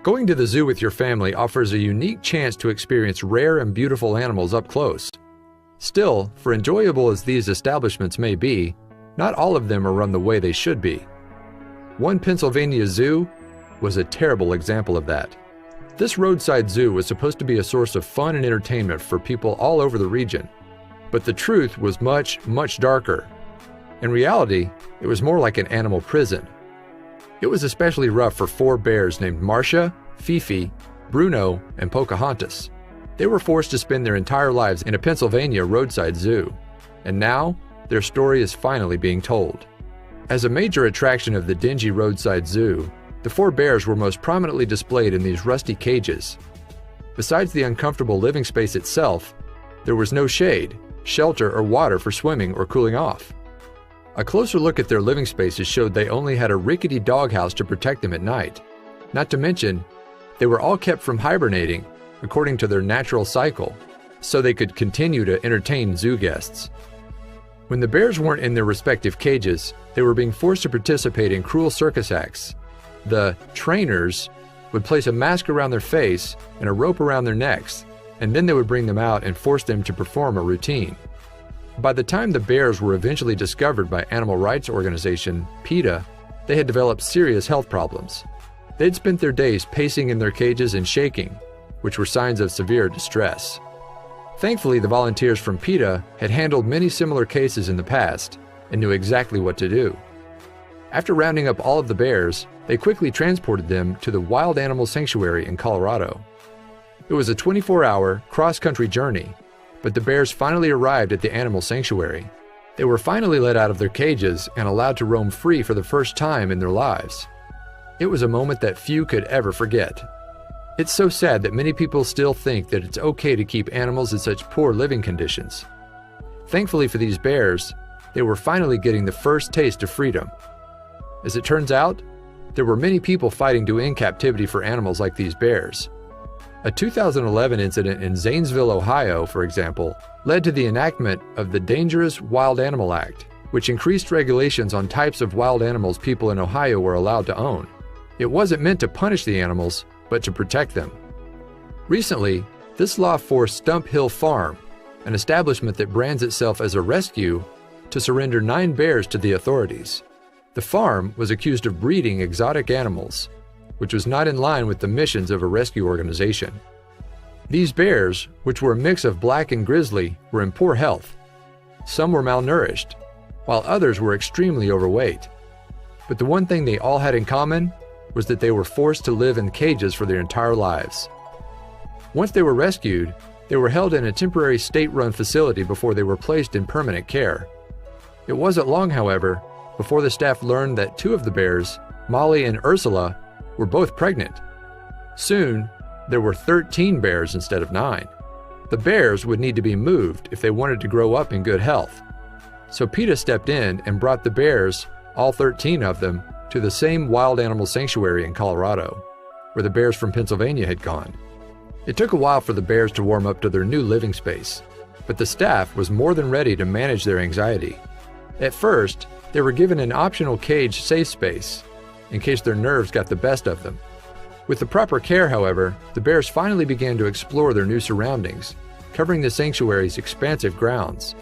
Going to the zoo with your family offers a unique chance to experience rare and beautiful animals up close. Still, for enjoyable as these establishments may be, not all of them are run the way they should be. One Pennsylvania zoo was a terrible example of that. This roadside zoo was supposed to be a source of fun and entertainment for people all over the region. But the truth was much, much darker. In reality, it was more like an animal prison. It was especially rough for 4 bears named Marcia, Fifi, Bruno, and Pocahontas. They were forced to spend their entire lives in a Pennsylvania roadside zoo. And now, their story is finally being told. As a major attraction of the dingy roadside zoo, the 4 bears were most prominently displayed in these rusty cages. Besides the uncomfortable living space itself, there was no shade, shelter, or water for swimming or cooling off. A closer look at their living spaces showed they only had a rickety doghouse to protect them at night. Not to mention, they were all kept from hibernating according to their natural cycle, so they could continue to entertain zoo guests. When the bears weren't in their respective cages, they were being forced to participate in cruel circus acts. The trainers would place a mask around their face and a rope around their necks, and then they would bring them out and force them to perform a routine. By the time the bears were eventually discovered by animal rights organization PETA, they had developed serious health problems. They'd spent their days pacing in their cages and shaking, which were signs of severe distress. Thankfully, the volunteers from PETA had handled many similar cases in the past and knew exactly what to do. After rounding up all of the bears, they quickly transported them to the Wild Animal Sanctuary in Colorado. It was a 24-hour cross-country journey, but the bears finally arrived at the animal sanctuary. They were finally let out of their cages and allowed to roam free for the first time in their lives. It was a moment that few could ever forget. It's so sad that many people still think that it's okay to keep animals in such poor living conditions. Thankfully for these bears, they were finally getting the first taste of freedom. As it turns out, there were many people fighting to end captivity for animals like these bears. A 2011 incident in Zanesville, Ohio, for example, led to the enactment of the Dangerous Wild Animal Act, which increased regulations on types of wild animals people in Ohio were allowed to own. It wasn't meant to punish the animals, but to protect them. Recently, this law forced Stump Hill Farm, an establishment that brands itself as a rescue, to surrender 9 bears to the authorities. The farm was accused of breeding exotic animals, which was not in line with the missions of a rescue organization. These bears, which were a mix of black and grizzly, were in poor health. Some were malnourished, while others were extremely overweight. But the one thing they all had in common was that they were forced to live in cages for their entire lives. Once they were rescued, they were held in a temporary state-run facility before they were placed in permanent care. It wasn't long, however, before the staff learned that 2 of the bears, Molly and Ursula, were both pregnant. Soon, there were 13 bears instead of 9. The bears would need to be moved if they wanted to grow up in good health. So PETA stepped in and brought the bears, all 13 of them, to the same wild animal sanctuary in Colorado, where the bears from Pennsylvania had gone. It took a while for the bears to warm up to their new living space, but the staff was more than ready to manage their anxiety. At first, they were given an optional cage safe space, in case their nerves got the best of them. With the proper care, however, the bears finally began to explore their new surroundings, covering the sanctuary's expansive grounds.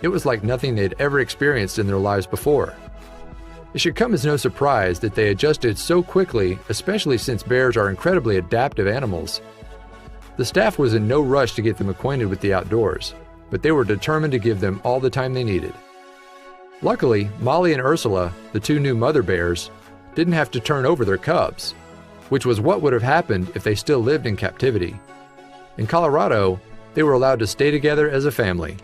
It was like nothing they'd ever experienced in their lives before. It should come as no surprise that they adjusted so quickly, especially since bears are incredibly adaptive animals. The staff was in no rush to get them acquainted with the outdoors, but they were determined to give them all the time they needed. Luckily, Molly and Ursula, the 2 new mother bears, didn't have to turn over their cubs, which was what would have happened if they still lived in captivity. In Colorado, they were allowed to stay together as a family.